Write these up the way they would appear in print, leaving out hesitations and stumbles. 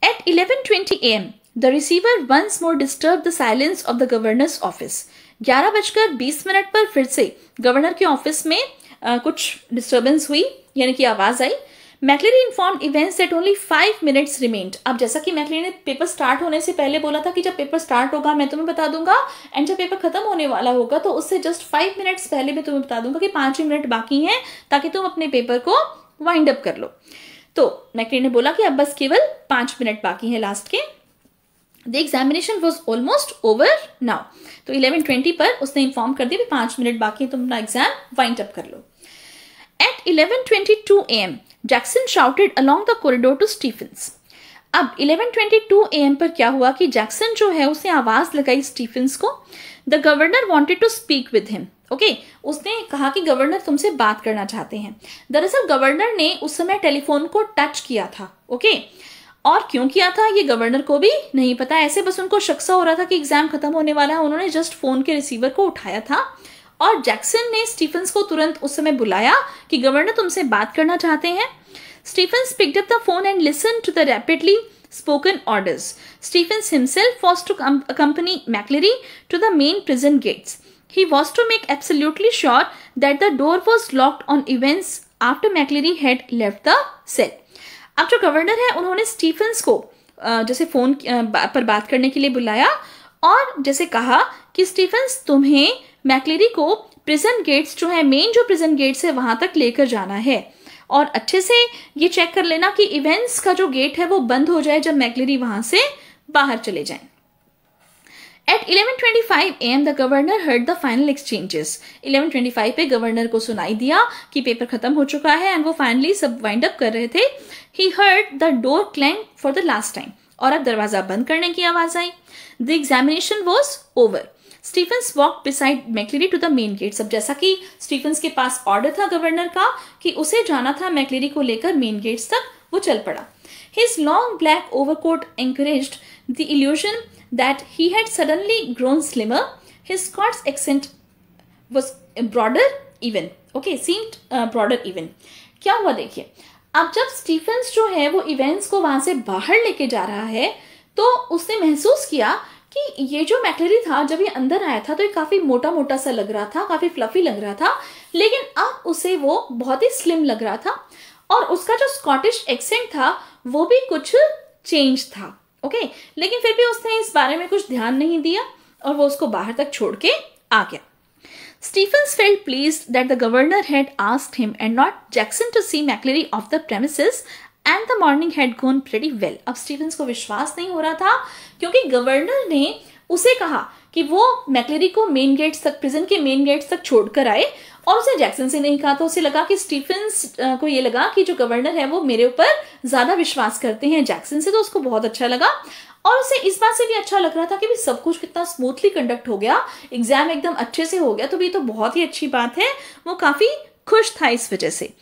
At 11:20 a.m. the receiver once more disturbed the silence of the governor's office. 11:20 पर फिर से governor के office में कुछ डिस्टर्बेंस हुई, यानी कि आवाज आई. McLeary informed Evans that only 5 minutes remained. अब जैसा कि मैक्लेरी ने पेपर स्टार्ट होने से पहले बोला था कि जब पेपर स्टार्ट होगा मैं तुम्हें बता दूंगा, एंड जब पेपर खत्म होने वाला होगा तो उससे जस्ट 5 minutes पहले मैं तुम्हें बता दूंगा कि 5 ही मिनट बाकी हैं ताकि तुम अपने पेपर को वाइंड अप कर लो. तो मैक्लेरी ने बोला कि अब बस केवल 5 मिनट बाकी हैं लास्ट के. The examination was almost over now. तो 11:20 पर उसने इन्फॉर्म कर दिया 5 मिनट बाकी है, तुम अपना एग्जाम वाइंड अप कर लो. At 11:22 a.m. Jackson shouted along the corridor to Stephens. अब 11:22 a.m. पर क्या हुआ कि जैक्सन जो है उसने आवाज लगाई स्टीफेंस को. The governor wanted to speak with him. Okay, उसने कहा कि गवर्नर तुमसे बात करना चाहते हैं. दरअसल गवर्नर ने उस समय टेलीफोन को टच किया था. ओके, और क्यों किया था ये गवर्नर को भी नहीं पता. ऐसे बस उनको शक सा हो रहा था कि एग्जाम खत्म होने वाला है. उन्होंने जस्ट फोन के रिसीवर को उठाया था और जैक्सन ने स्टीफेंस को तुरंत उस समय बुलाया कि गवर्नर तुमसे बात करना चाहते हैं. Stephens picked up the phone and listened to the rapidly spoken orders. Stephens himself was to accompany McLeary to the main prison gates. He was to make absolutely sure that the door was locked on events after McLeary had left the cell. अब जो governor है उन्होंने Stephen's को जैसे phone पर बात करने के लिए बुलाया और जैसे कहा कि स्टीफेंस तुम्हें मैक्लेरी को प्रिजन गेट्स जो है, मेन जो प्रिजन गेट्स है वहां तक लेकर जाना है और अच्छे से ये चेक कर लेना कि इवेंट्स का जो गेट है वो बंद हो जाए जब मैक्लेरी वहां से बाहर चले जाएं. At 11:25 a.m. the governor heard the final exchanges. 11:25 पे गवर्नर को सुनाई दिया कि पेपर खत्म हो चुका है एंड वो फाइनली सब वाइंड अप कर रहे थे. He heard the door clang for the last time. और अब दरवाजा बंद करने की आवाज आई. The examination was over. Stephens walk beside McLeary to the main gates. अब जैसा कि स्टीफेंस के पास ऑर्डर था गवर्नर का कि उसे जाना था मैक्लेरी को लेकर मेन गेट्स तक, वो चल पड़ा. His long black overcoat encouraged the illusion that he had suddenly grown slimmer. His Scots accent was broader even. Okay, seemed broader even. क्या हुआ देखिए, अब जब स्टीफेंस जो है वो इवेंट्स को वहां से बाहर लेके जा रहा है तो उसने महसूस किया कि ये जो मैक्लेरी था जब ये अंदर आया था तो ये काफी मोटा मोटा सा लग रहा था, काफी फ्लफी लग रहा था, लेकिन अब उसे वो बहुत ही स्लिम लग रहा था और उसका जो स्कॉटिश एक्सेंट था वो भी कुछ चेंज था. ओके, लेकिन फिर भी उसने इस बारे में कुछ ध्यान नहीं दिया और वो उसको बाहर तक छोड़ के आ गया. Stephens felt pleased that the governor had asked him and not Jackson to see McLeary off the premises and the morning had gone pretty well. अब स्टीफेंस को विश्वास नहीं हो रहा था क्योंकि गवर्नर ने उसे कहा कि वो मैक्लेरी को मेन गेट्स तक, प्रिजन के मेन गेट्स तक छोड़कर आए और उसे जैक्सन से नहीं कहा. तो उसे लगा कि स्टीफेंस को ये लगा कि जो गवर्नर है वो मेरे ऊपर ज्यादा विश्वास करते हैं जैक्सन से, तो उसको बहुत अच्छा लगा और उसे इस बात से भी अच्छा लग रहा था कि भी सब कुछ कितना स्मूथली कंडक्ट हो गया, एग्जाम एकदम अच्छे से हो गया, तो भी तो बहुत ही अच्छी बात है. वो काफी खुश था इस वजह से.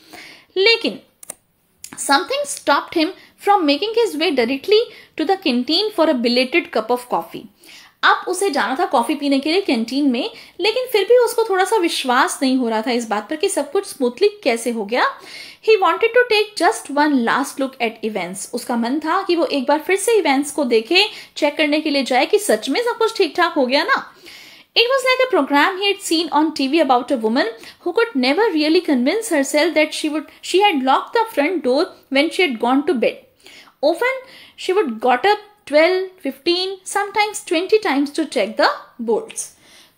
लेकिन something stopped him from making his way directly to the canteen for a belated cup of coffee. अब उसे जाना था कॉफी पीने के लिए कैंटीन में, लेकिन फिर भी उसको थोड़ा सा विश्वास नहीं हो रहा था इस बात पर कि सब कुछ स्मूथली कैसे हो गया. He wanted to take just one last look at events. उसका मन था कि वो एक बार फिर से इवेंट्स को देखे, चेक करने के लिए जाए कि सच में सब कुछ ठीक ठाक हो गया ना. It was like a program he had seen on TV about a woman who could never really convince herself that she had locked the front door when she had gone to bed. Often she would got up 12, 15, sometimes 20 times to check the bolts.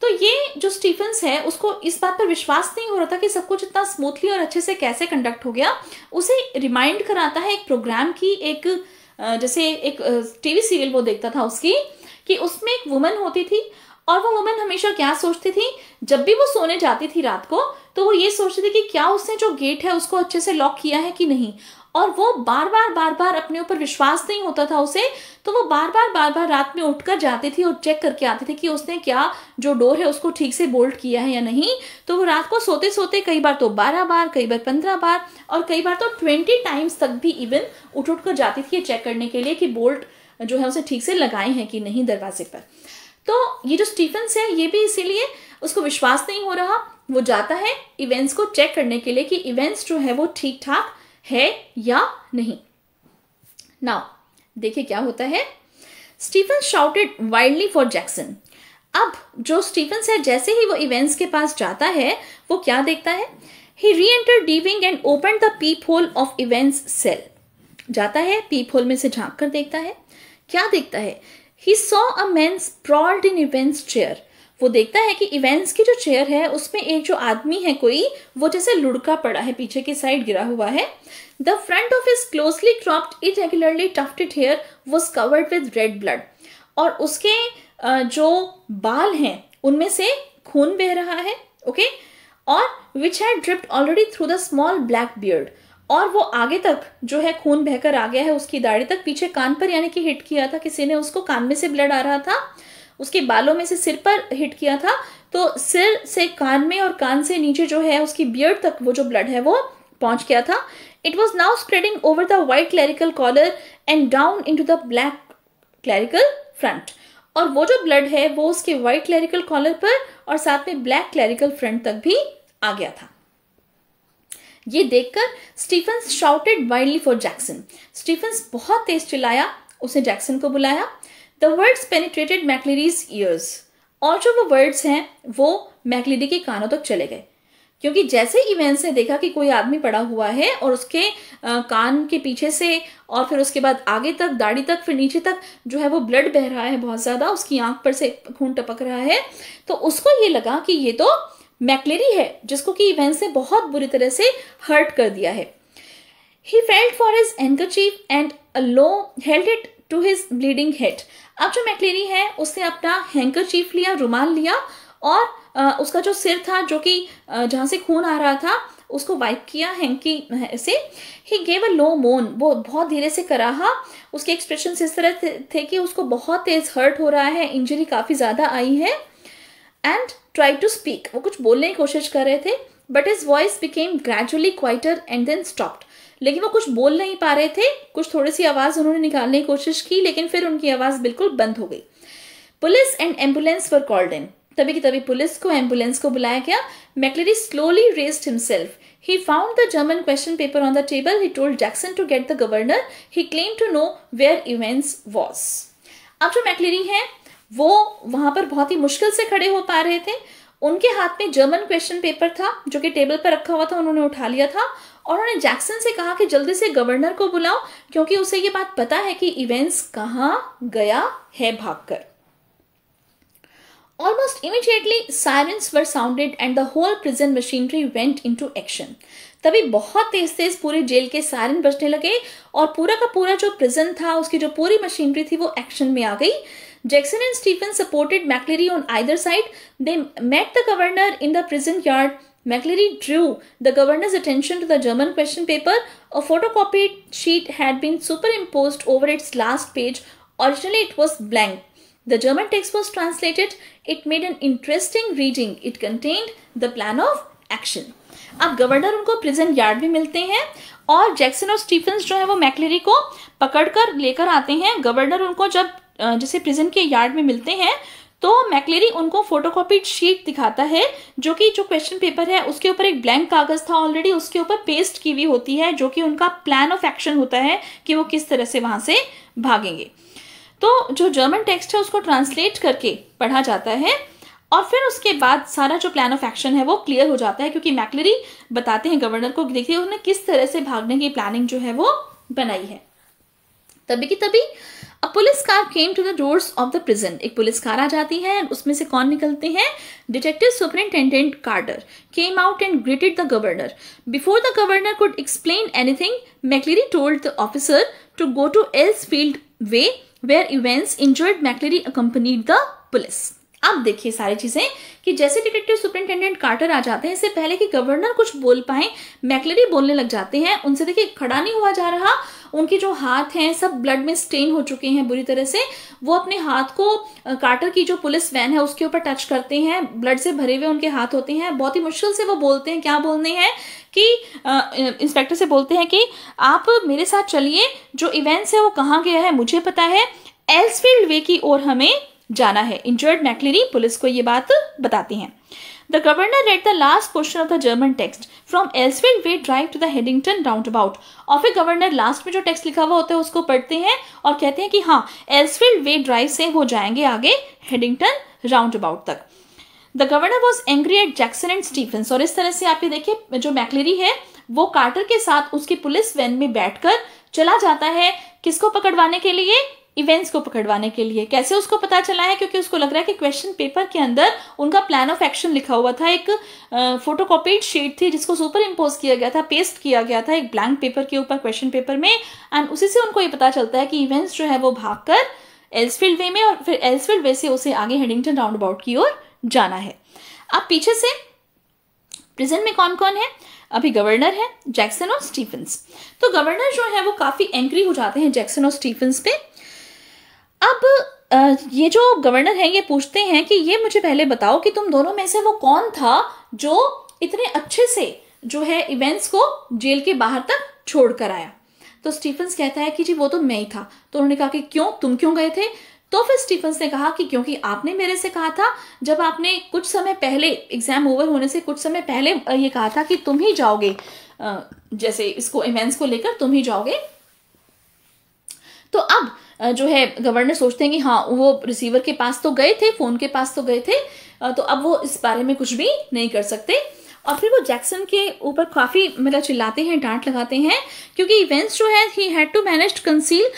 तो ये जो Stephen's है उसको इस बात पर विश्वास नहीं हो रहा था कि सब कुछ इतना स्मूथली और अच्छे से कैसे कंडक्ट हो गया. उसे रिमाइंड कराता है एक प्रोग्राम की, एक जैसे एक टीवी सीरियल वो देखता था उसकी, कि उसमें एक वुमन होती थी और वो वुमन हमेशा क्या सोचती थी, जब भी वो सोने जाती थी रात को तो वो ये सोचती थी कि क्या उसने जो गेट है उसको अच्छे से लॉक किया है कि नहीं. और वो बार बार अपने ऊपर विश्वास नहीं होता था उसे, तो वो बार बार रात में उठकर जाती थी और चेक करके आती थी कि उसने क्या जो डोर है उसको ठीक से बोल्ट किया है या नहीं. तो वो रात को सोते सोते कई बार तो 12 बार, कई बार 15 बार और कई बार तो 20 टाइम्स तक भी इवन उठ कर जाती थी चेक करने के लिए कि बोल्ट जो है उसे ठीक से लगाए हैं कि नहीं दरवाजे पर. तो ये जो स्टीफेंस है ये भी इसीलिए उसको विश्वास नहीं हो रहा, वो जाता है इवेंट्स को चेक करने के लिए कि इवेंट्स जो है वो ठीक ठाक है या नहीं. नाउ देखिए क्या होता है। Stephen shouted wildly for Jackson. अब जो स्टीफन है जैसे ही वो इवेंट्स के पास जाता है वो क्या देखता है। He re enter the wing and open the peephole of Evans cell. जाता है, पीप होल में से झांक कर देखता है। क्या देखता है। He saw a man sprawled in Evans chair. वो देखता है कि इवेंट्स की जो चेयर है उसमें एक जो आदमी है कोई, वो जैसे लुढ़का पड़ा है, पीछे की साइड गिरा हुआ है। The front of his closely cropped irregularly tufted hair was covered with red blood. और उसके जो बाल हैं उनमें से खून बह रहा है। ओके, और which had dripped already through the small black beard. और वो आगे तक जो है खून बहकर आ गया है उसकी दाढ़ी तक, पीछे कान पर यानी कि हिट किया था किसी ने उसको, कान में से ब्लड आ रहा था, उसके बालों में से सिर पर हिट किया था, तो सिर से कान में और कान से नीचे जो है उसकी बियर्ड तक वो जो ब्लड है वो पहुंच गया था। It was now spreading over the white clerical collar and down into the black clerical front. और वो जो ब्लड है वो उसके व्हाइट क्लैरिकल कॉलर पर और साथ में ब्लैक क्लैरिकल फ्रंट तक भी आ गया था। ये देखकर Stephen shouted wildly for Jackson. Stephen बहुत तेज चिल्लाया, उसने जैक्सन को बुलाया। The words penetrated McLeary's ears. और जो वो वर्ड्स हैं वो मैक्लेरी के कानों तक चले गए, क्योंकि जैसे इवेंट्स ने देखा कि कोई आदमी पड़ा हुआ है और उसके कान के पीछे से और फिर उसके बाद आगे तक, दाढ़ी तक, फिर नीचे तक जो है वो ब्लड बह रहा है बहुत ज्यादा, उसकी आंख पर से खून टपक रहा है, तो उसको ये लगा कि ये तो मैक्लेरी है जिसको कि इवेंट्स ने बहुत बुरी तरह से हर्ट कर दिया है। He felt for his handkerchief and held it to his bleeding head. अब जो मैक्लेरी है उसने अपना हैंकरचीफ लिया, रुमाल लिया और उसका जो सिर था जो कि जहां से खून आ रहा था उसको वाइप किया हैंकी से। He gave a low moan. वो बहुत धीरे से कराहा। उसके एक्सप्रेशन इस तरह थे कि उसको बहुत तेज हर्ट हो रहा है, इंजरी काफी ज्यादा आई है। And tried to speak. वो कुछ बोलने की कोशिश कर रहे थे, but his voice became gradually quieter and then stopped. लेकिन वो कुछ बोल नहीं पा रहे थे, कुछ थोड़ी सी आवाज उन्होंने निकालने की कोशिश की लेकिन फिर उनकी आवाज बिल्कुल बंद हो गई। Police and ambulance were called in. तभी की तभी पुलिस को, एम्बुलेंस को बुलाया गया। मैक्लेरी slowly raised himself. He found the German question paper on the table. He told Jackson to get the governor. He claimed to know where Evans was. अब जो मैक्लेरी है वो वहां पर बहुत ही मुश्किल से खड़े हो पा रहे थे। उनके हाथ में जर्मन क्वेश्चन पेपर था जो कि टेबल पर रखा हुआ था, उन्होंने उठा लिया था और उन्होंने जैक्सन से कहा कि जल्दी से गवर्नर को बुलाओ क्योंकि उसे ये बात पता है कि इवेंट्स कहां गया है भागकर। Almost immediately sirens were sounded and the whole prison machinery went into action. तभी बहुत तेज तेज पूरे जेल के सायरन बजने लगे और पूरा का पूरा जो प्रिजन था उसकी जो पूरी मशीनरी थी वो एक्शन में आ गई। Jackson and Stephen supported McLeary on either side. They met the governor in the prison yard. McLeary drew the governor's attention to the German question paper. A photocopied sheet had been superimposed over its last page. Originally it was blank. The German text was translated. It made an interesting reading. It contained the plan of action. अब governor उनको prison yard में मिलते हैं और Jackson और Stephen's जो है वो मैक्लेरी को पकड़कर लेकर आते हैं। गवर्नर उनको जब जैसे प्रिजन के यार्ड में मिलते हैं तो मैक्लेरी उनको फोटोकॉपीड शीट दिखाता है जो कि जो क्वेश्चन पेपर है उसके ऊपर एक ब्लैंक कागज था ऑलरेडी, उसके ऊपर पेस्ट की हुई होती है जो कि उनका प्लान ऑफ एक्शन होता है कि वो किस तरह से वहां से भागेंगे। तो जो जर्मन टेक्स्ट है उसको ट्रांसलेट करके पढ़ा जाता है और फिर उसके बाद सारा जो प्लान ऑफ एक्शन है वो क्लियर हो जाता है क्योंकि मैक्लेरी बताते हैं गवर्नर को, देखिए उन्होंने किस तरह से भागने की प्लानिंग जो है वो बनाई है। तभी की तभी A police car came to the doors of the prison. एक पुलिस कार आ जाती है, उसमें से कौन निकलते हैं? Detective Superintendent Carter came out and greeted the governor. Before the governor could explain anything, McLeary told the officer to go to Elsfield Way, where Evans, injured McLeary accompanied the police. अब देखिए सारी चीजें कि जैसे detective superintendent quarter आ जाते हैं, इससे पहले कि गवर्नर कुछ बोल पाए मैक्लेरी बोलने लग जाते हैं। उनसे देखिए खड़ा नहीं हुआ जा रहा, उनके जो हाथ हैं सब ब्लड में स्टेन हो चुके हैं बुरी तरह से। वो अपने हाथ को कार्टर की जो पुलिस वैन है उसके ऊपर टच करते हैं, ब्लड से भरे हुए उनके हाथ होते हैं। बहुत ही मुश्किल से वो बोलते हैं, क्या बोलते हैं कि इंस्पेक्टर से बोलते हैं कि आप मेरे साथ चलिए, जो इवेंट्स है वो कहाँ गया है मुझे पता है, एल्सफील्ड वे की ओर हमें जाना है। इंजर्ड मैक्लेरी पुलिस को ये बात बताती हैं। The governor read the last portion of the German text from Elsfield Way Drive to the Headington roundabout. और फिर गवर्नर लास्ट में जो टेक्स्ट लिखा हुआ होता है उसको पढ़ते हैं और कहते हैं कि हाँ, एल्सफील्ड वे ड्राइव से वो जाएंगे आगे हेडिंगटन राउंड तक. The governor was angry at Jackson and Stephens. और इस तरह से आप ये देखिए, जो मैक्लेरी है वो कार्टर के साथ उसकी पुलिस वैन में बैठकर चला जाता है किसको पकड़वाने के लिए, इवेंट्स को पकड़वाने के लिए. कैसे उसको पता चला है? क्योंकि उसको लग रहा है कि क्वेश्चन पेपर के अंदर उनका प्लान ऑफ एक्शन लिखा हुआ था. एक फोटोकॉपीड शीट थी जिसको सुपर इम्पोज किया गया था, पेस्ट किया गया था एक ब्लैंक पेपर के ऊपर, क्वेश्चन पेपर में. एंड उसी से उनको ये पता चलता है कि इवेंट्स जो है वो भागकर एल्सफील्ड वे में और फिर एल्सफील्ड वे से उसे आगे हेडिंगटन राउंड की ओर जाना है. अब पीछे से प्रिजन में कौन कौन है? अभी गवर्नर है, जैक्सन और स्टीफेंस. तो गवर्नर जो है वो काफी एंग्री हो जाते हैं जैक्सन और स्टीफेंस पे. अब ये जो गवर्नर है ये पूछते हैं कि ये मुझे पहले बताओ कि तुम दोनों में से वो कौन था जो इतने अच्छे से जो है इवेंट्स को जेल के बाहर तक छोड़ कर आया. तो स्टीफेंस कहता है कि जी वो तो मैं ही था. तो उन्होंने कहा कि क्यों, तुम क्यों गए थे? तो फिर स्टीफेंस ने कहा कि क्योंकि आपने मेरे से कहा था, जब आपने कुछ समय पहले, एग्जाम ओवर होने से कुछ समय पहले ये कहा था कि तुम ही जाओगे, जैसे इसको इवेंट्स को लेकर तुम ही जाओगे. तो अब जो है गवर्नर सोचते हैं कि हाँ, वो रिसीवर के पास तो गए थे, फोन के पास तो गए थे, तो अब वो इस बारे में कुछ भी नहीं कर सकते. और फिर वो जैक्सन के ऊपर काफी मतलब चिल्लाते हैं, डांट लगाते हैं, क्योंकि इवेंट्स जो है he had to manage to conceal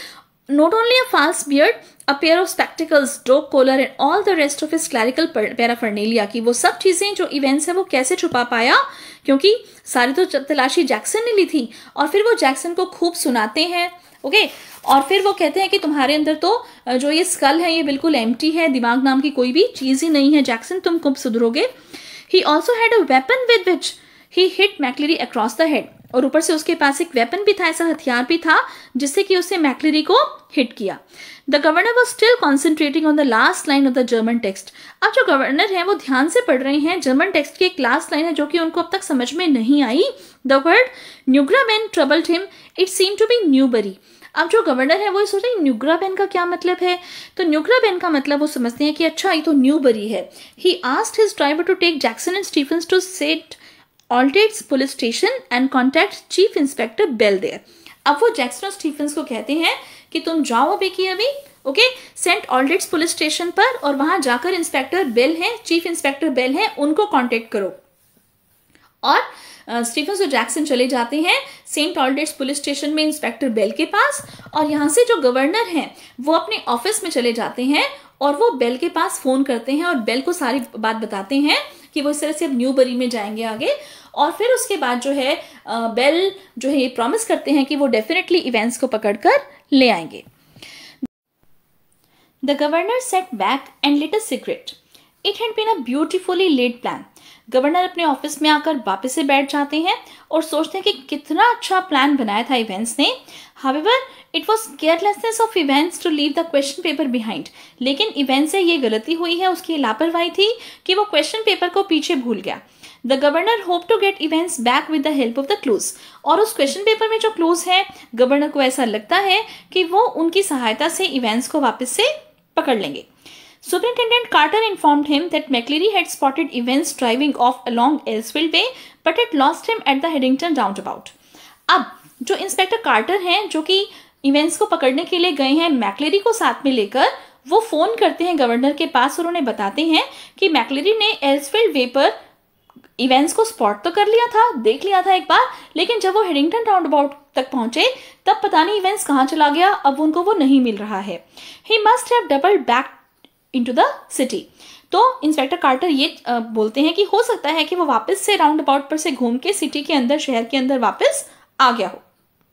not only a false beard, a pair of spectacles, dog collar and all the rest of his clerical paraphernalia. कि वो सब चीजें जो इवेंट्स है वो कैसे छुपा पाया, क्योंकि सारी तो तलाशी जैक्सन ने ली थी. और फिर वो जैक्सन को खूब सुनाते हैं, ओके. और फिर वो कहते हैं कि तुम्हारे अंदर तो जो ये स्कल है ये बिल्कुल एम्प्टी है, दिमाग नाम की कोई भी चीज ही नहीं है जैक्सन, तुम कब सुधरोगे. He also had a weapon with which he hit मैक्लेरी across the head. और ऊपर से उसके पास एक वेपन भी था, ऐसा हथियार भी था जिससे कि उसने मैक्लेरी को हिट किया. The governor was still concentrating on the last line of the German text. अब जो गवर्नर है वो ध्यान से पढ़ रहे हैं जर्मन टेक्स्ट की एक लास्ट लाइन है जो कि उनको अब तक समझ में नहीं आई. The word Newgraben troubled him, it seem to be Newbury. अब जो गवर्नर है वो सोच रहे हैं न्यूग्राबेन का क्या मतलब है. तो न्यूग्राबेन का मतलब वो समझते हैं कि अच्छा ये तो न्यूबरी है. He asked his driver to take Jackson and Stephens to St Aldgates police station and contact chief inspector Bell there. अब वो जैक्सन और स्टीफेंस को कहते हैं कि तुम जाओ अभी की अभी, ओके, सेंट ऑल्डेट्स पुलिस स्टेशन पर और वहां जाकर इंस्पेक्टर बेल हैं, चीफ इंस्पेक्टर बेल हैं, उनको कांटेक्ट करो. और स्टीफेंस और जैक्सन चले जाते हैं सेंट ऑल्डेट्स पुलिस स्टेशन में इंस्पेक्टर बेल के पास. और यहाँ से जो गवर्नर हैं वो अपने ऑफिस में चले जाते हैं और वो बेल के पास फोन करते हैं और बेल को सारी बात बताते हैं कि वो इस तरह से अब न्यूबरी में जाएंगे आगे. और फिर उसके बाद जो है बेल जो है ये प्रॉमिस करते हैं कि वो डेफिनेटली इवेंट्स को पकड़कर ले आएंगे. The governor sat back and lit a cigarette. It had been a beautifully laid plan. Governor अपने ऑफिस में आकर वापस से बैठ जाते हैं और सोचते हैं कि कितना अच्छा प्लान बनाया था इवेंट्स ने. However, it was carelessness of events to leave the question paper behind. लेकिन इवेंट से ये गलती हुई है, उसकी लापरवाही थी कि वो क्वेश्चन पेपर को पीछे भूल गया. The governor hoped to get events back with the help of the clues. और उस क्वेश्चन पेपर में जो क्लूज है, गवर्नर को ऐसा लगता है कि वो उनकी सहायता से इवेंट्स को वापस से पकड़ लेंगे. Superintendent Carter informed him that McCleary had spotted Evans driving off along Elsfield Way, but had lost him at the Headington roundabout. अब जो इंस्पेक्टर कार्टर हैं जो कि इवेंट्स को पकड़ने के लिए गए हैं मैक्लेरी को साथ में लेकर, वो फोन करते हैं गवर्नर के पास और उन्हें बताते हैं कि मैक्लेरी ने एल्सफील्ड वे पर इवेंट्स को स्पॉट तो कर लिया था, देख लिया था एक बार, लेकिन जब वो हेडिंगटन राउंड तक पहुंचे तब पता नहीं इवेंट्स कहाँ चला गया, अब उनको वो नहीं मिल रहा है. He must have doubled back into the city. तो इंस्पेक्टर कार्टर ये बोलते हैं कि हो सकता है कि वो वापस से राउंड अबाउट पर से घूम के सिटी के अंदर, शहर के अंदर वापस आ गया हो.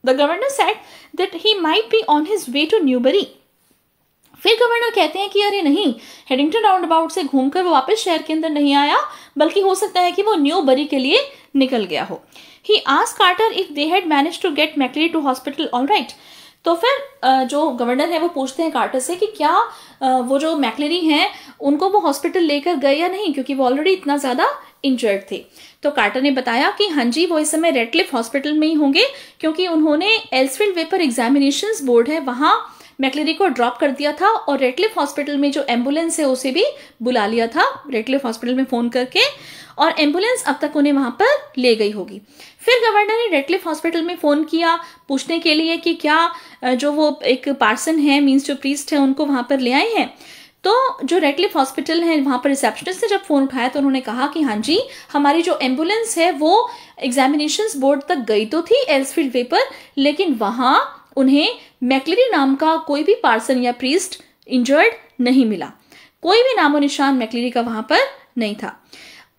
The governor said that he might be on his way to Newbury. फिर गवर्नर कहते हैं कि अरे नहीं, हेडिंगटन राउंड अबाउट से घूमकर वो वापस शहर के अंदर नहीं आया, बल्कि हो सकता है कि वो न्यूबरी के लिए निकल गया हो. He asked Carter if they had managed to get McLeary to hospital alright. तो फिर जो गवर्नर है वो पूछते हैं कार्टर से कि क्या वो जो मैक्लेरी हैं उनको वो हॉस्पिटल लेकर गए या नहीं, क्योंकि वो ऑलरेडी इतना ज़्यादा इंजर्ड थे. तो कार्टर ने बताया कि हाँ जी, वो इस समय रेडक्लिफ हॉस्पिटल में ही होंगे, क्योंकि उन्होंने एल्सफील्ड वे पर एग्जामिनेशंस बोर्ड है वहाँ मैक्लेरी को ड्रॉप कर दिया था और रेडक्लिफ हॉस्पिटल में जो एम्बुलेंस है उसे भी बुला लिया था रेडक्लिफ हॉस्पिटल में फोन करके, और एम्बुलेंस अब तक उन्हें वहां पर ले गई होगी। फिर गवर्नर ने रेडक्लिफ हॉस्पिटल में फोन किया पूछने के लिए कि क्या जो वो एक पार्सन है, मीन्स जो प्रीस्ट है, उनको वहां पर ले आए हैं। तो जो रेडक्लिफ हॉस्पिटल है वहां पर रिसेप्शनिस्ट ने जब फोन उठाया तो उन्होंने कहा कि हाँ जी, हमारी जो एम्बुलेंस है वो एग्जामिनेशंस बोर्ड तक गई तो थी एल्सफील्ड वे पर, लेकिन वहां उन्हें मैक्लेरी नाम का कोई भी पार्सन या प्रीस्ट इंजर्ड नहीं मिला। कोई भी नामो निशान मैक्लेरी का वहां पर नहीं था।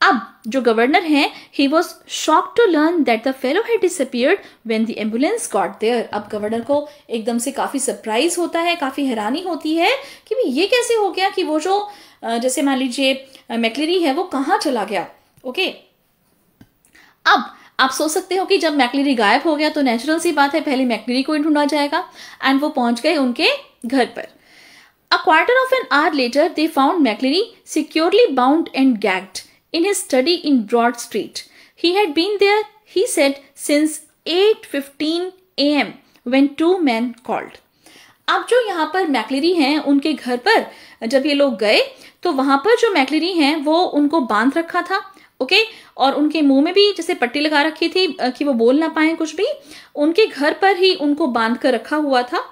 अब जो गवर्नर हैं, he was shocked to learn that the fellow had disappeared when the ambulance got there। अब गवर्नर को एकदम से काफी सरप्राइज होता है, काफी हैरानी होती है कि भाई ये कैसे हो गया कि वो जो जैसे मान लीजिए मैक्लेरी है वो कहाँ चला गया। ओके, अब आप सोच सकते हो कि जब मैक्लेरी गायब हो गया तो नेचुरल सी बात है पहले मैक्लेरी को ही ढूंढा जाएगा, एंड वो पहुंच गए उनके घर पर। A quarter of an hour later they found McCleary securely bound and gagged in his study in Broad Street. He had been there, he said, since 8:15 a.m. when two men called. अब जो यहाँ पर मैक्लेरी हैं उनके घर पर जब ये लोग गए तो वहां पर जो मैक्लेरी हैं वो उनको बांध रखा था। ओके, और उनके मुंह में भी जैसे पट्टी लगा रखी थी कि वो बोल ना पाए कुछ भी। उनके घर पर ही उनको बांध कर रखा हुआ था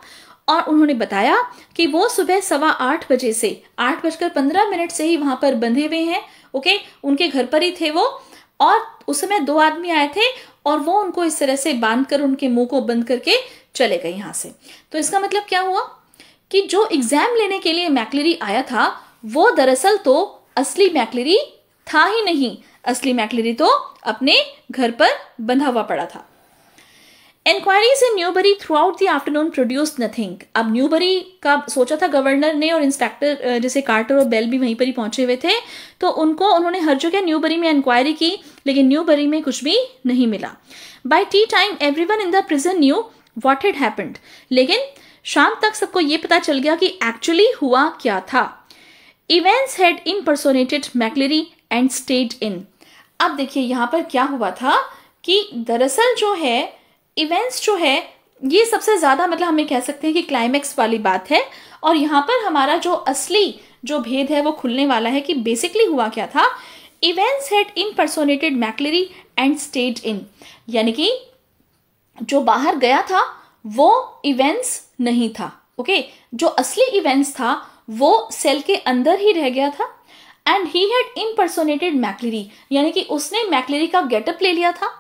और उन्होंने बताया कि वो सुबह 8:15 बजे से 8:15 से ही वहां पर बंधे हुए हैं। ओके, उनके घर पर ही थे वो, और उस समय 2 आदमी आए थे और वो उनको इस तरह से बांधकर उनके मुंह को बंद करके चले गए यहां से। तो इसका मतलब क्या हुआ कि जो एग्जाम लेने के लिए मैक्लेरी आया था वो दरअसल तो असली मैक्लेरी था ही नहीं। असली मैक्लेरी तो अपने घर पर बंधा हुआ पड़ा था। Enquiries in Newbury throughout the afternoon produced nothing। अब न्यूबरी का सोचा था गवर्नर ने, और इंस्पेक्टर जैसे कार्टर और बेल भी वहीं पर ही पहुंचे हुए थे, तो उन्होंने हर जगह न्यूबरी में इंक्वायरी की, लेकिन न्यूबरी में कुछ भी नहीं मिला। By tea time everyone in the prison knew what had happened। लेकिन शाम तक सबको ये पता चल गया कि एक्चुअली हुआ क्या था। Evans had impersonated McCleary and stayed in। अब देखिए यहाँ पर क्या हुआ था कि दरअसल जो है इवेंट्स जो है ये सबसे ज्यादा मतलब हमें कह सकते हैं कि क्लाइमैक्स वाली बात है, और यहाँ पर हमारा जो असली जो भेद है वो खुलने वाला है कि बेसिकली हुआ क्या था। Evans had impersonated McLeary and stayed in, यानी कि जो बाहर गया था वो इवेंट्स नहीं था। ओके, जो असली इवेंट्स था वो सेल के अंदर ही रह गया था, एंड ही हैड इम्पर्सोनेटेड मैक्लेरी, यानी कि उसने मैक्लेरी का गेटअप ले लिया था।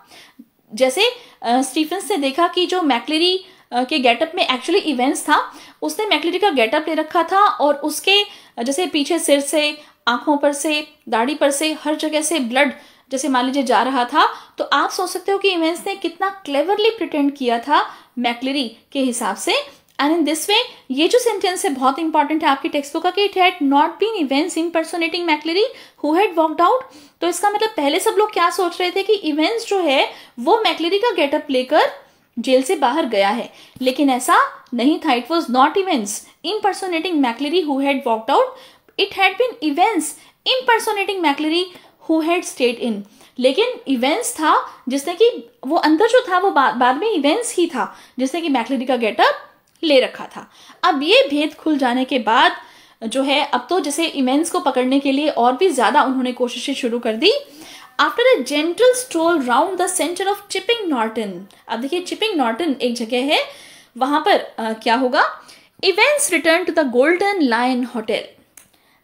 जैसे स्टीफेंस ने देखा कि जो मैक्लेरी के गेटअप में एक्चुअली इवेंट्स था, उसने मैक्लेरी का गेटअप ले रखा था और उसके जैसे पीछे सिर से, आंखों पर से, दाढ़ी पर से, हर जगह से ब्लड जैसे मान लीजिए जा रहा था। तो आप सोच सकते हो कि इवेंट्स ने कितना क्लेवरली प्रिटेंड किया था मैक्लेरी के हिसाब से। एंड इन दिस वे, ये जो सेंटेंस है बहुत इंपॉर्टेंट है आपकी टेक्स्ट बुक का, कि it had not been Evans impersonating McLeary who had walked out. तो इसका मतलब पहले सब लोग क्या सोच रहे थे कि इवेंट्स जो है वो मैक्लेरी का गेटअप लेकर जेल से बाहर गया है, लेकिन ऐसा नहीं था। It was not Evans impersonating McLeary who had walked out, it had been Evans impersonating McLeary who had stayed in. लेकिन इवेंट्स था जिसने कि वो अंदर जो था वो बाद में इवेंट्स ही था जिसने कि मैक्लेरी का गेटअप ले रखा था। अब ये भेद खुल जाने के बाद जो है अब तो जैसे इवेंट्स को पकड़ने के लिए और भी ज्यादा उन्होंने कोशिशें शुरू कर दी। After a gentle stroll round the centre of Chipping Norton. अब देखिए चिपिंग नॉर्टन एक जगह है, वहां पर क्या होगा, Evans return to the Golden Lion hotel.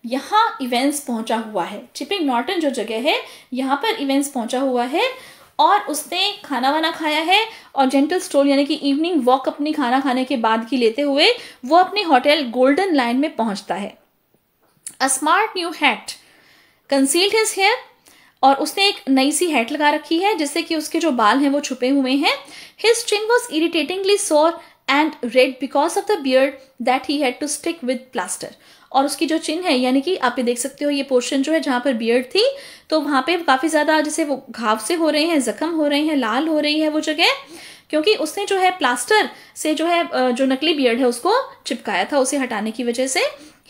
यहाँ इवेंट्स पहुंचा हुआ है, चिपिंग नॉर्टन जो जगह है यहाँ पर इवेंट्स पहुंचा हुआ है, और उसने खाना वाना खाया है और जेंटल स्ट्रोल यानी कि इवनिंग वॉक अपनी खाना खाने के बाद की लेते हुए वो अपने होटल गोल्डन लाइन में पहुंचता है। A smart new hat concealed his hair, और उसने एक नई सी हैट लगा रखी है जिससे कि उसके जो बाल हैं वो छुपे हुए हैं। His chin was irritatingly sore and red because of the beard that he had to stick with plaster. और उसकी जो चिन्ह है यानी कि आप ये देख सकते हो ये पोर्शन जो है जहां पर बियर्ड थी, तो वहां पे काफी ज्यादा जैसे वो घाव से हो रहे हैं, जख्म हो रहे हैं, लाल हो रही है वो जगह, क्योंकि उसने जो है प्लास्टर से जो है जो नकली बियर्ड है उसको चिपकाया था उसे हटाने की वजह से।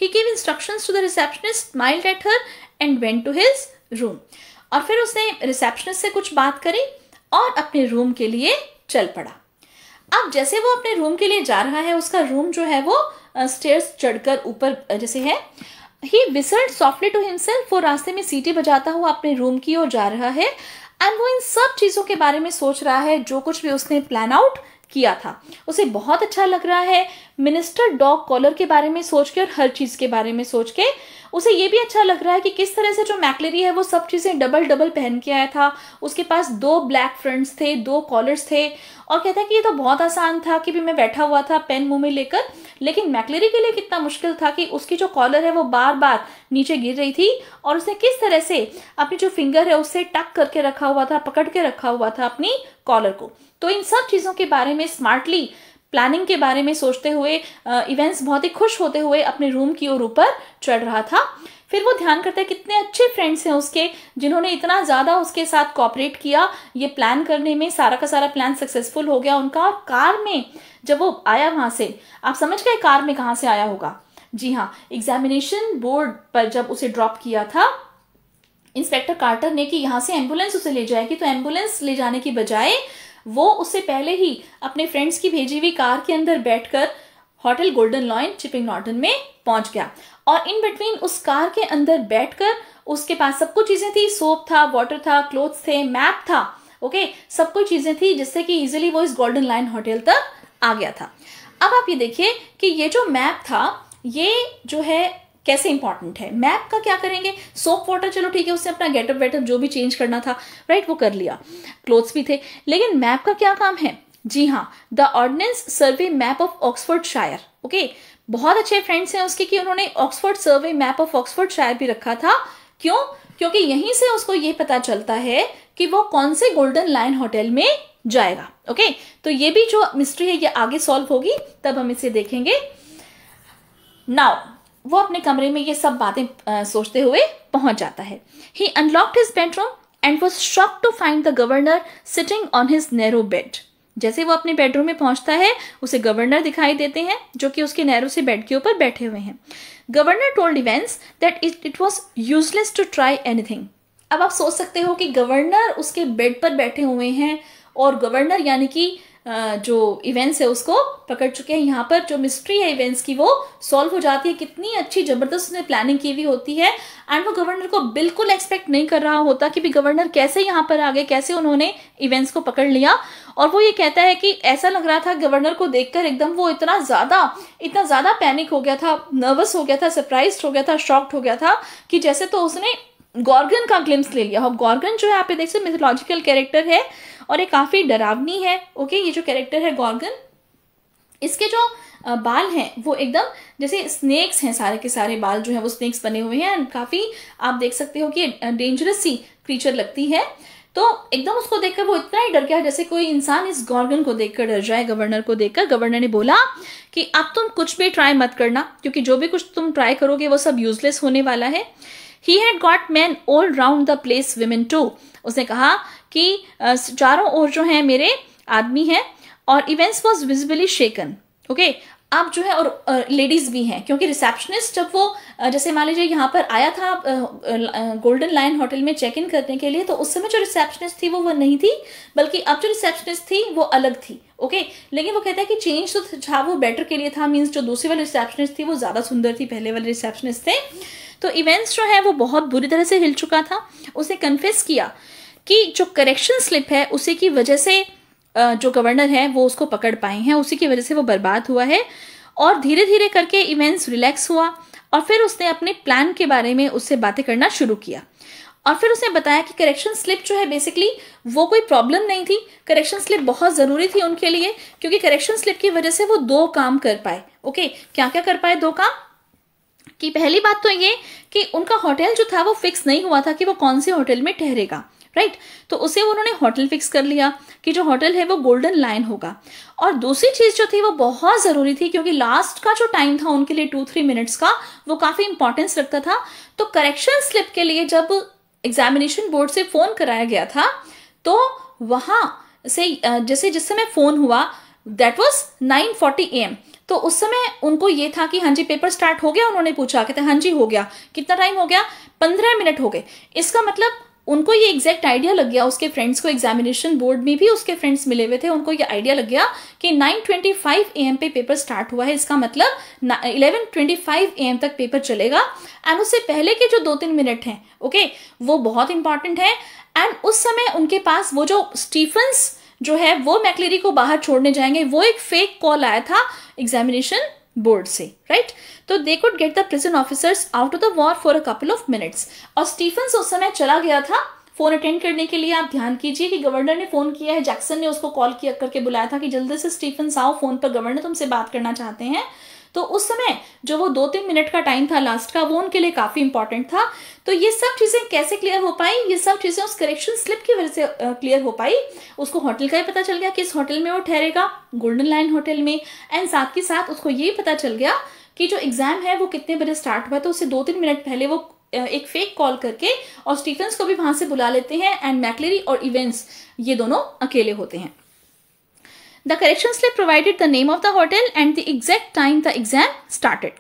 He give instructions to the receptionist, smiled at her and went to his room. और फिर उसने रिसेप्शनिस्ट से कुछ बात करी और अपने रूम के लिए चल पड़ा। अब जैसे वो अपने रूम के लिए जा रहा है, उसका रूम जो है वो स्टेयर्स चढ़कर ऊपर जैसे है, ही विसल्ड सॉफ्टली टू हिमसेल्फ, वो रास्ते में सीटी बजाता हुआ अपने रूम की ओर जा रहा है एंड वो इन सब चीज़ों के बारे में सोच रहा है जो कुछ भी उसने प्लान आउट किया था। उसे बहुत अच्छा लग रहा है मिनिस्टर डॉग कॉलर के बारे में सोच के और हर चीज़ के बारे में सोच के। उसे ये भी अच्छा लग रहा है कि किस तरह से जो मैक्लेरी है वो सब चीज़ें डबल डबल पहन के आया था। उसके पास 2 ब्लैक फ्रंट्स थे, 2 कॉलर्स थे, और कहता है कि ये तो बहुत आसान था कि भी मैं बैठा हुआ था पेन मुंह में लेकर, लेकिन मैक्लेरी के लिए कितना मुश्किल था कि उसकी जो कॉलर है वो बार बार नीचे गिर रही थी और उसने किस तरह से अपनी जो फिंगर है उससे टक करके रखा हुआ था, पकड़ के रखा हुआ था अपनी कॉलर को। तो इन सब चीज़ों के बारे में स्मार्टली प्लानिंग के बारे में सोचते हुए इवेंट्स बहुत ही खुश होते हुए अपने रूम की ओर ऊपर चढ़ रहा था। फिर वो ध्यान करता है कितने अच्छे फ्रेंड्स हैं उसके, जिन्होंने इतना ज़्यादा उसके साथ कोऑपरेट किया ये प्लान करने में। सारा का सारा प्लान सक्सेसफुल हो गया उनका। कार में जब वो आया वहाँ से, आप समझ गए कार में कहाँ से आया होगा? जी हाँ, एग्जामिनेशन बोर्ड पर जब उसे ड्रॉप किया था इंस्पेक्टर कार्टर ने कि यहाँ से एम्बुलेंस उसे ले जाएगी, तो एम्बुलेंस ले जाने की बजाय वो उससे पहले ही अपने फ्रेंड्स की भेजी हुई कार के अंदर बैठकर hotel golden lion chipping Norton में पहुंच गया। और इन बिटवीन उस कार के अंदर बैठकर उसके पास सब कुछ चीजें थी, सोप था, वाटर था, क्लोथ्स थे, मैप था, ओके, सब कुछ चीजें थी जिससे कि इजीली वो इस गोल्डन लायन होटल तक आ गया था। अब आप ये देखिए कि ये जो मैप था ये जो है कैसे इंपॉर्टेंट है। मैप का क्या करेंगे? सोप वाटर चलो ठीक है, उससे अपना गेटअप वेटअप जो भी चेंज करना था राइट वो कर लिया, क्लोथ्स भी थे, लेकिन मैप का क्या काम है? जी हाँ, the Ordnance Survey map of Oxfordshire. Okay, बहुत अच्छे फ्रेंड्स हैं उसके कि उन्होंने Oxford survey map of Oxfordshire भी रखा था। क्यों? क्योंकि यहीं से उसको ये पता चलता है कि वो कौन से गोल्डन लायन होटल में जाएगा। ओके, तो ये भी जो मिस्ट्री है ये आगे सॉल्व होगी, तब हम इसे देखेंगे। नाउ वो अपने कमरे में ये सब बातें सोचते हुए पहुंच जाता है। He unlocked his bedroom and was shocked to find the governor sitting on his narrow bed. जैसे वो अपने बेडरूम में पहुंचता है उसे गवर्नर दिखाई देते हैं जो कि उसके नैरो से बेड के ऊपर बैठे हुए हैं। Governor told Evans that it was useless to try anything. अब आप सोच सकते हो कि गवर्नर उसके बेड पर बैठे हुए हैं और गवर्नर यानी कि जो इवेंट्स है उसको पकड़ चुके हैं। यहाँ पर जो मिस्ट्री है इवेंट्स की वो सॉल्व हो जाती है। कितनी अच्छी जबरदस्त उसने प्लानिंग की हुई होती है एंड वो गवर्नर को बिल्कुल एक्सपेक्ट नहीं कर रहा होता कि भी गवर्नर कैसे यहाँ पर आ गए, कैसे उन्होंने इवेंट्स को पकड़ लिया। और वो ये कहता है कि ऐसा लग रहा था गवर्नर को देखकर एकदम वो इतना ज्यादा पैनिक हो गया था, नर्वस हो गया था, सरप्राइज हो गया था, शॉक्ड हो गया था कि जैसे तो उसने गॉर्गन का ग्लिम्स ले लिया हो। गॉर्गन जो है आप देख सकते मिथोलॉजिकल कैरेक्टर है और ये काफी डरावनी है। ओके, ये जो कैरेक्टर है गॉर्गन, इसके जो बाल हैं वो एकदम जैसे स्नेक्स हैं, सारे के सारे बाल जो है वो स्नेक्स बने हुए हैं। काफी आप देख सकते हो कि डेंजरस सी क्रीचर लगती है। तो एकदम उसको देखकर वो इतना ही डर गया जैसे कोई इंसान इस गॉर्गन को देखकर डर जाए। गवर्नर को देखकर गवर्नर ने बोला कि अब तुम कुछ भी ट्राई मत करना, क्योंकि जो भी कुछ तुम ट्राई करोगे वो सब यूजलेस होने वाला है। He had got men all round the place, women too. उसने कहा कि चारों ओर जो है मेरे आदमी हैं और events was visibly shaken. Okay, अब जो है और लेडीज भी हैं, क्योंकि रिसेप्शनिस्ट जब वो जैसे मान लीजिए यहाँ पर आया था गोल्डन लायन होटल में चेक इन करने के लिए, तो उस समय जो रिसेप्शनिस्ट थी वो नहीं थी, बल्कि अब जो रिसेप्शनिस्ट थी वो अलग थी। ओके, लेकिन वो कहता है कि चेंज तो था वो बेटर के लिए था, मीन्स जो दूसरी वाली रिसेप्शनिस्ट थी वो ज्यादा सुंदर थी, पहले वाले रिसेप्शनिस्ट थे। तो इवेंट्स जो है वो बहुत बुरी तरह से हिल चुका था। उसने कन्फेस किया कि जो करेक्शन स्लिप है उसी की वजह से जो गवर्नर है वो उसको पकड़ पाए हैं, उसी की वजह से वो बर्बाद हुआ है। और धीरे धीरे करके इवेंट्स रिलैक्स हुआ और फिर उसने अपने प्लान के बारे में उससे बातें करना शुरू किया। और फिर उसने बताया कि करेक्शन स्लिप जो है बेसिकली वो कोई प्रॉब्लम नहीं थी, करेक्शन स्लिप बहुत ज़रूरी थी उनके लिए, क्योंकि करेक्शन स्लिप की वजह से वो 2 काम कर पाए। ओके, क्या क्या कर पाए? 2 काम कि पहली बात तो ये कि उनका होटल जो था वो फिक्स नहीं हुआ था कि वो कौन से होटल में ठहरेगा, राइट? तो उसे उन्होंने होटल फिक्स कर लिया कि जो होटल है वो गोल्डन लायन होगा। और दूसरी चीज जो थी वो बहुत जरूरी थी, क्योंकि लास्ट का जो टाइम था उनके लिए 2-3 मिनट्स का, वो काफी इंपॉर्टेंस रखता था। तो करेक्शन स्लिप के लिए जब एग्जामिनेशन बोर्ड से फोन कराया गया था तो वहां से जैसे जिस समय फोन हुआ दैट वॉज 9:40 AM, तो उस समय उनको ये था कि हाँ जी पेपर स्टार्ट हो गया। उन्होंने पूछा, कहते हाँ जी हो गया। कितना टाइम हो गया? 15 मिनट हो गए। इसका मतलब उनको ये एग्जैक्ट आइडिया लग गया, उसके फ्रेंड्स को एग्जामिनेशन बोर्ड में भी उसके फ्रेंड्स मिले हुए थे, उनको ये आइडिया लग गया कि 9:25 AM पे पेपर स्टार्ट हुआ है, इसका मतलब 11:25 AM तक पेपर चलेगा। एंड उससे पहले के जो 2-3 मिनट हैं, ओके, वो बहुत इंपॉर्टेंट है। एंड उस समय उनके पास वो जो स्टीफन्स जो है वो मैक्लेरी को बाहर छोड़ने जाएंगे, वो एक फेक कॉल आया था एग्जामिनेशन बोर्ड से, राइट। तो they could get the prison officers out of the war for a couple of minutes. और स्टीफन्स उस समय चला गया था फोन अटेंड करने के लिए। आप ध्यान कीजिए कि गवर्नर ने फोन किया है, जैक्सन ने उसको कॉल किया करके बुलाया था कि जल्दी से स्टीफन्स आओ, फोन पर गवर्नर तुमसे बात करना चाहते हैं। तो उस समय जो वो 2-3 मिनट का टाइम था लास्ट का, वो उनके लिए काफी इंपॉर्टेंट था। तो ये सब चीजें कैसे क्लियर हो पाई, ये सब चीजें उस करेक्शन स्लिप की वजह से क्लियर हो पाई। उसको होटल का ही पता चल गया किस होटल में वो ठहरेगा, गोल्डन लाइन होटल में। एंड साथ के साथ उसको ये पता चल गया कि जो एग्जाम है वो कितने बजे स्टार्ट हुआ। तो उससे 2-3 मिनट पहले वो एक फेक कॉल करके और स्टीफन्स को भी वहां से बुला लेते हैं। एंड मैक्लेरी और इवेंट्स ये दोनों अकेले होते हैं। The correction slip provided the name of the hotel and the exact time the exam started.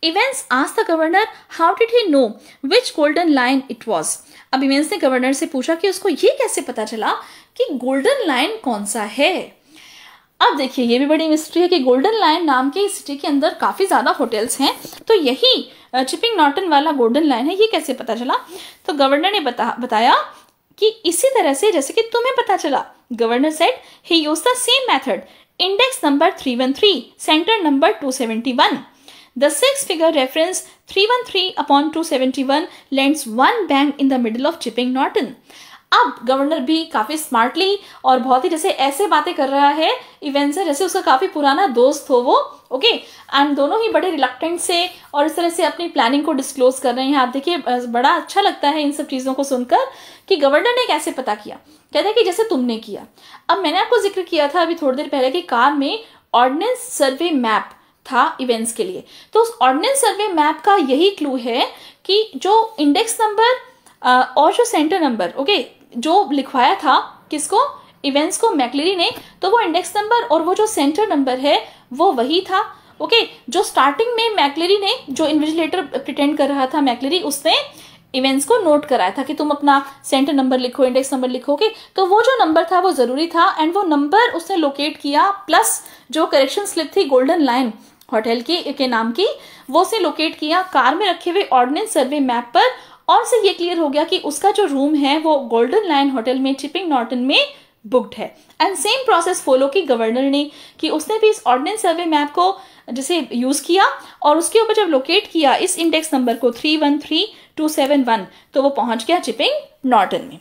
Evans asked the governor how did he know which golden lion it was. अब Evans ने governor से पूछा कि उसको ये कैसे पता चला कि गोल्डन लाइन कौन सा है। अब देखिए ये भी बड़ी मिस्ट्री है कि गोल्डन लाइन नाम की सिटी के अंदर काफी ज्यादा होटल्स हैं, तो यही चिपिंग नॉर्टन वाला गोल्डन लाइन है, ये कैसे पता चला। तो गवर्नर ने बताया कि इसी तरह से जैसे कि तुम्हें पता चला। Governor said he used the same method, index number 313, centre number 271. The 6-figure reference 313/271 lands one bang in the middle of Chipping Norton. अब गवर्नर भी काफी स्मार्टली और बहुत ही जैसे ऐसे बातें कर रहा है इवेंट से जैसे उसका काफी पुराना दोस्त हो वो, ओके। एंड दोनों ही बड़े रिलक्टेंट से और इस तरह से अपनी प्लानिंग को डिस्क्लोज कर रहे हैं। आप देखिए बड़ा अच्छा लगता है इन सब चीजों को सुनकर कि गवर्नर ने कैसे पता किया। कहते हैं कि जैसे तुमने किया। अब मैंने आपको जिक्र किया था अभी थोड़ी देर पहले कि कार में ऑर्डिनेंस सर्वे मैप था इवेंट्स के लिए। तो उस ऑर्डिनेंस सर्वे मैप का यही क्लू है कि जो इंडेक्स नंबर और जो सेंटर नंबर, ओके, जो लिखवाया था किसको, इवेंट्स को, मैक्लेरी ने, तो वो इंडेक्स नंबर और वो जो सेंटर नंबर है वो वही था, ओके। जो स्टार्टिंग में मैक्लेरी ने, जो इन्विजिलेटर प्रिटेंड कर रहा था मैक्लेरी, उसने इवेंट्स को नोट कराया था कि तुम अपना सेंटर नंबर लिखो, इंडेक्स नंबर लिखोगे। तो वो जो नंबर था वो जरूरी था एंड वो नंबर उसने लोकेट किया, प्लस जो करेक्शन स्लिप थी गोल्डन लाइन होटल के नाम की, वो उसने लोकेट किया कार में रखे हुए ऑर्डिनेंस सर्वे मैप पर। और से ये क्लियर हो गया कि उसका जो रूम है वो गोल्डन लाइन होटल में चिपिंग नॉर्टन में बुक्ड है। एंड सेम प्रोसेस फॉलो की गवर्नर ने कि उसने भी इस ऑर्डिनेंस सर्वे मैप को जैसे यूज किया और उसके ऊपर जब लोकेट किया इस इंडेक्स नंबर को 313271, तो वो पहुंच गया चिपिंग नॉर्टन में।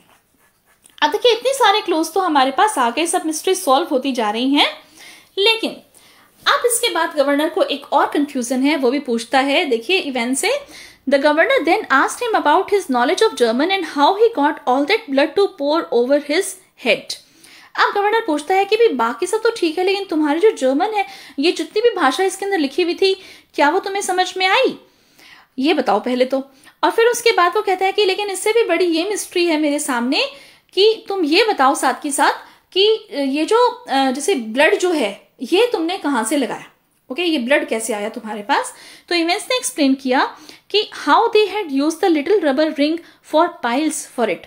अब देखिए इतने सारे क्लोज तो हमारे पास आ गए, सब मिस्ट्री सॉल्व होती जा रही हैं। लेकिन अब इसके बाद गवर्नर को एक और कंफ्यूजन है, वो भी पूछता है। देखिए इवेंट से The governor then asked him about his knowledge of German and how he got all that blood to pour over his head. अब गवर्नर पूछता है कि भी बाकी सब तो ठीक है लेकिन तुम्हारी जो जर्मन है, ये जितनी भी भाषा इसके अंदर लिखी हुई थी, क्या वो तुम्हें समझ में आई, ये बताओ पहले तो। और फिर उसके बाद वो कहता है कि लेकिन इससे भी बड़ी ये मिस्ट्री है मेरे सामने कि तुम ये बताओ साथ के साथ कि ये जो जैसे ब्लड जो है ये तुमने कहाँ से लगाया, ओके, ये ब्लड कैसे आया तुम्हारे पास। तो इवेंट्स ने एक्सप्लेन किया कि how they had use the little rubber ring for piles for it.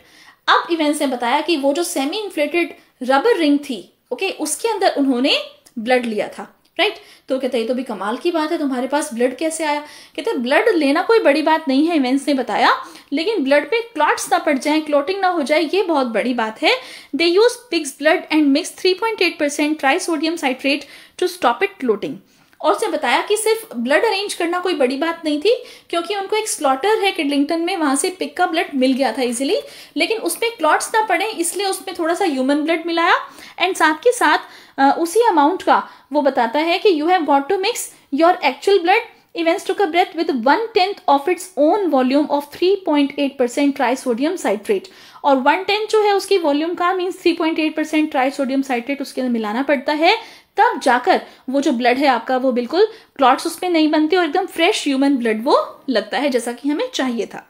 अब इवेंट्स ने बताया कि वो जो सेमी इन्फ्लेटेड रबर रिंग थी, ओके, उसके अंदर उन्होंने ब्लड लिया था, राइट। तो कहते हैं ये तो भी कमाल की बात है, तुम्हारे पास ब्लड कैसे आया। कहते हैं ब्लड लेना कोई बड़ी बात नहीं है, इवेंट्स ने बताया, लेकिन ब्लड पे क्लॉट्स ना पड़ जाए, क्लोटिंग ना हो जाए, ये बहुत बड़ी बात है। They use pig's blood and mix 3.8% trisodium citrate to stop it clotting. और उसने बताया कि सिर्फ ब्लड अरेंज करना कोई बड़ी बात नहीं थी, क्योंकि उनको एक स्लॉटर है किडलिंगटन में, वहां से पिग का ब्लड मिल गया था इजीली, लेकिन उसमें क्लॉट्स ना पड़े इसलिए उसमें थोड़ा सा ह्यूमन ब्लड मिलाया। एंड साथ के साथ उसी अमाउंट का वो बताता है कि you have got to mix your actual blood. Events took a breath with 1/10 of its own volume of 3.8% trisodium citrate. और 1/10 जो है उसकी वॉल्यूम का मीन्स 3.8% ट्राइसोडियम साइट्रेट उसके अंदर मिलाना पड़ता है, तब जाकर वो जो ब्लड है आपका वो बिल्कुल क्लॉट्स उसमें नहीं बनते और एकदम फ्रेश ह्यूमन ब्लड वो लगता है जैसा कि हमें चाहिए था।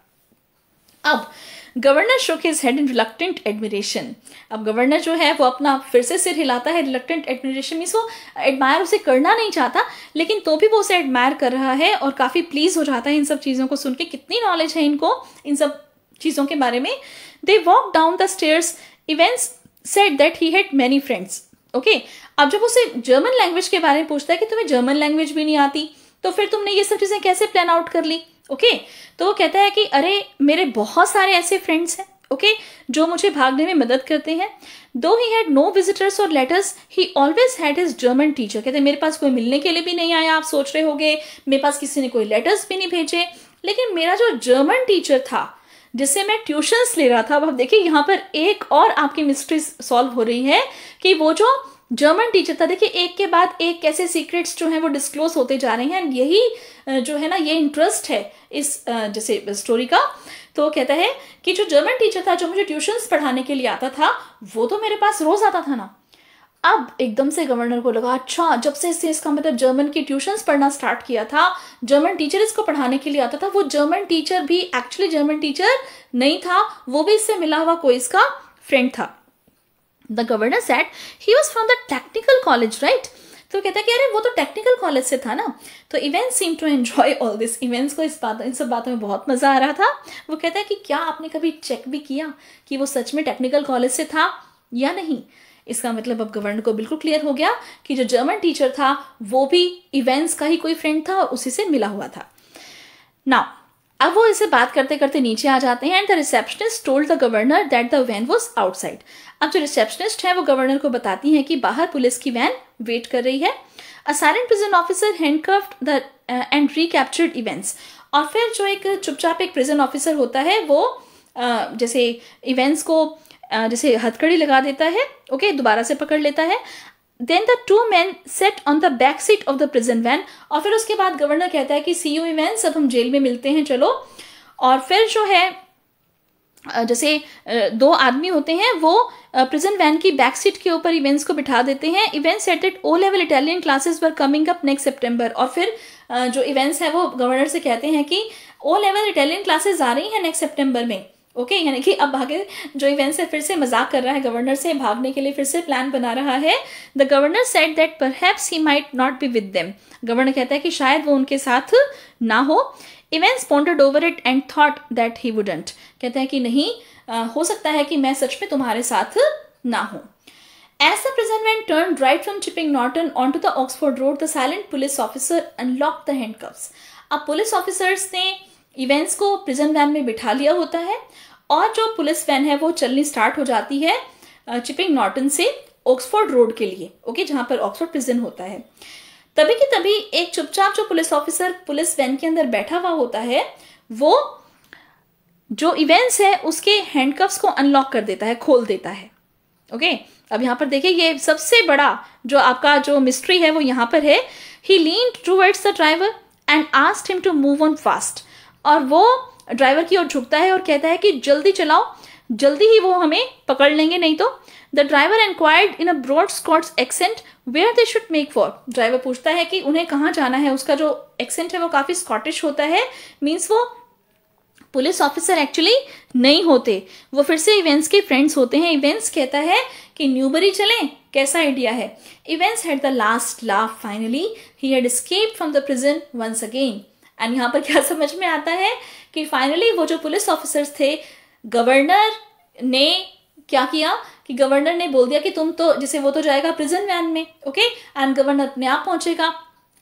अब गवर्नर शोक his head in reluctant admiration. अब गवर्नर जो है वो अपना फिर से सिर हिलाता है। रिलक्टेंट एडमिरेशन मीन्स वो एडमायर उसे करना नहीं चाहता, लेकिन तो भी वो उसे एडमायर कर रहा है और काफी प्लीज हो जाता है इन सब चीजों को सुन के। कितनी नॉलेज है इनको इन सब चीज़ों के बारे में। They walk down the stairs, Evans said that he had many friends. Okay, अब जब उसे जर्मन लैंग्वेज के बारे में पूछता है कि तुम्हें जर्मन लैंग्वेज भी नहीं आती, तो फिर तुमने ये सब चीज़ें कैसे प्लान आउट कर ली। ओके, तो वो कहता है कि अरे मेरे बहुत सारे ऐसे फ्रेंड्स हैं, ओके, जो मुझे भागने में मदद करते हैं। दो ही हैड नो विजिटर्स और letters, he always had his German teacher. कहते हैं मेरे पास कोई मिलने के लिए भी नहीं आया, आप सोच रहे होगे, मेरे पास किसी ने कोई लेटर्स भी नहीं भेजे, लेकिन मेरा जो जर्मन टीचर था जिससे मैं ट्यूशन्स ले रहा था। अब आप देखिए यहाँ पर एक और आपकी मिस्ट्री सॉल्व हो रही है कि वो जो जर्मन टीचर था, देखिए एक के बाद एक कैसे सीक्रेट्स जो हैं वो डिस्क्लोज होते जा रहे हैं। यही जो है ना, ये इंटरेस्ट है इस जैसे स्टोरी का। तो कहता है कि जो जर्मन टीचर था जो मुझे ट्यूशन्स पढ़ाने के लिए आता था, वो तो मेरे पास रोज आता था ना। अब एकदम से गवर्नर को लगा, अच्छा जब से इसका मतलब जर्मन की ट्यूशन्स पढ़ना स्टार्ट किया था, जर्मन टीचर इसको पढ़ाने के लिए आता था, वो जर्मन टीचर भी एक्चुअली जर्मन टीचर नहीं था, वो भी इससे मिला हुआ कोई इसका फ्रेंड था। The governor said he was from the technical college, right. तो कहता है कि अरे वो तो टेक्निकल कॉलेज से था ना। तो Evans seem to enjoy all this, Evans को इन सब बातों में बहुत मजा आ रहा था। वो कहता है कि क्या आपने कभी चेक भी किया कि वो सच में टेक्निकल कॉलेज से था या नहीं। इसका मतलब अब गवर्नर को बिल्कुल क्लियर हो गया कि जो जर्मन टीचर था वो भी इवेंस का ही कोई फ्रेंड था और उसी से मिला हुआ था। नाउ अब वो इसे बात करते करते नीचे आ जाते हैं। And the receptionist told the governor that the van was outside. अब जो रिसेप्शनिस्ट है वो गवर्नर को बताती है कि बाहर पुलिस की वैन वेट कर रही है। A silent prison officer handcuffed the end recaptured events. और फिर जो एक चुपचाप एक प्रिजन ऑफिसर होता है वो जैसे इवेंट्स को जैसे हथकड़ी लगा देता है, ओके, दोबारा से पकड़ लेता है। Then the two men sat on the back seat of the prison van। और फिर उसके बाद गवर्नर कहता है कि see you इवेंट्स, अब हम जेल में मिलते हैं, चलो। और फिर जो है जैसे दो आदमी होते हैं वो प्रिजन वैन की बैक सीट के ऊपर इवेंट्स को बिठा देते हैं। Evans said that O level Italian classes were coming up next September. और फिर जो इवेंट्स है वो गवर्नर से कहते हैं कि ओ लेवल इटालियन क्लासेस आ रही हैं नेक्स्ट सितंबर में, ओके, यानी कि अब आगे जो इवेंट्स है फिर से मजाक कर रहा है गवर्नर से, भागने के लिए फिर से प्लान बना रहा है। The governor said that perhaps he might not be with them. Governor कहता है कि शायद वो उनके साथ ना हो। Events pondered over it and thought that he wouldn't. कहते हैं कि नहीं, हो सकता है कि मैं सच में तुम्हारे साथ ना हूं। As the prison van turned right from Chipping Norton onto the Oxford Road, the silent police officer unlocked the handcuffs। अब पुलिस ऑफिसर्स ने इवेंट्स को प्रिजन वैन में बिठा लिया होता है और जो पुलिस वैन है वो चलनी स्टार्ट हो जाती है चिपिंग नॉर्टन से ऑक्सफोर्ड रोड के लिए, ओके, जहां पर ऑक्सफोर्ड प्रिजन होता है। तभी की तभी एक चुपचाप जो पुलिस ऑफिसर पुलिस वैन के अंदर बैठा हुआ होता है वो जो इवेंट्स है उसके हैंडकफ्स को अनलॉक कर देता है, खोल देता है, ओके। अब यहाँ पर देखिए ये सबसे बड़ा जो आपका जो मिस्ट्री है वो यहाँ पर है। He leaned towards the driver and asked him to move on fast. और वो ड्राइवर की ओर झुकता है और कहता है कि जल्दी चलाओ, जल्दी ही वो हमें पकड़ लेंगे नहीं तो। The driver inquired in a broad Scots accent where they should make for. Driver पूछता है कि उन्हें कहाँ जाना है। उसका जो एक्सेंट है वो काफी स्कॉटिश होता है, मीन्स वो पुलिस ऑफिसर एक्चुअली नहीं होते, वो फिर से इवेंट्स के फ्रेंड्स होते हैं। इवेंट्स कहता है कि न्यूबरी चलें, कैसा आइडिया है। Evans had the last laugh, finally he had escaped from the prison once again. And यहाँ पर क्या समझ में आता है कि फाइनली वो जो पुलिस ऑफिसर्स थे, गवर्नर ने क्या किया कि गवर्नर ने बोल दिया कि तुम तो जैसे वो तो जाएगा प्रिजन वैन में, ओके, एंड गवर्नर अपने आप पहुंचेगा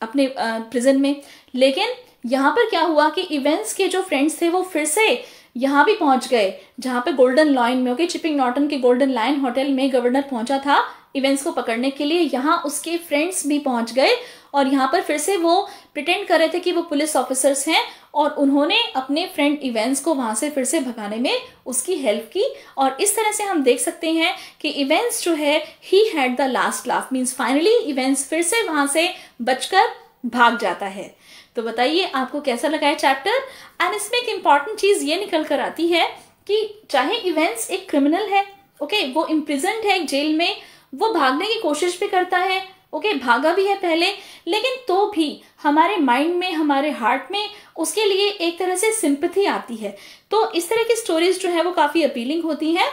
अपने प्रिजन में। लेकिन यहाँ पर क्या हुआ कि इवेंट्स के जो फ्रेंड्स थे वो फिर से यहाँ भी पहुंच गए जहाँ पे गोल्डन लाइन में, ओके, चिपिंग नॉर्टन के गोल्डन लाइन होटल में गवर्नर पहुंचा था इवेंट्स को पकड़ने के लिए। यहाँ उसके फ्रेंड्स भी पहुंच गए और यहाँ पर फिर से वो प्रिटेंड कर रहे थे कि वो पुलिस ऑफिसर्स हैं और उन्होंने अपने फ्रेंड इवेंट्स को वहां से फिर से भगाने में उसकी हेल्प की। और इस तरह से हम देख सकते हैं कि इवेंट्स जो है he had the last laugh, means finally events फिर से वहां से बचकर भाग जाता है। तो बताइए आपको कैसा लगा है चैप्टर। एंड इसमें एक इंपॉर्टेंट चीज ये निकल कर आती है कि चाहे इवेंट्स एक क्रिमिनल है, ओके, वो इम्प्रिजन्ड है जेल में, वो भागने की कोशिश भी करता है, ओके, भागा भी है पहले, लेकिन तो भी हमारे माइंड में, हमारे हार्ट में उसके लिए एक तरह से सिंपैथी आती है। तो इस तरह की स्टोरीज जो है वो काफी अपीलिंग होती हैं।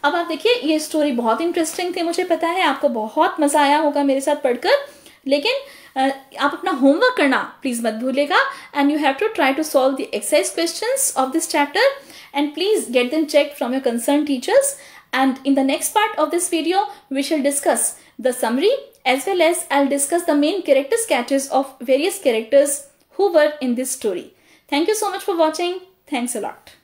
अब आप देखिए ये स्टोरी बहुत इंटरेस्टिंग थी, मुझे पता है आपको बहुत मजा आया होगा मेरे साथ पढ़कर। लेकिन आप अपना होमवर्क करना प्लीज मत भूलिएगा, and you have to try to solve the exercise questions of this chapter, and please get them checked from your concerned teachers. And in the next part of this video, we shall discuss the summary, as well as I'll discuss the main character sketches of various characters who were in this story. Thank you so much for watching. Thanks a lot.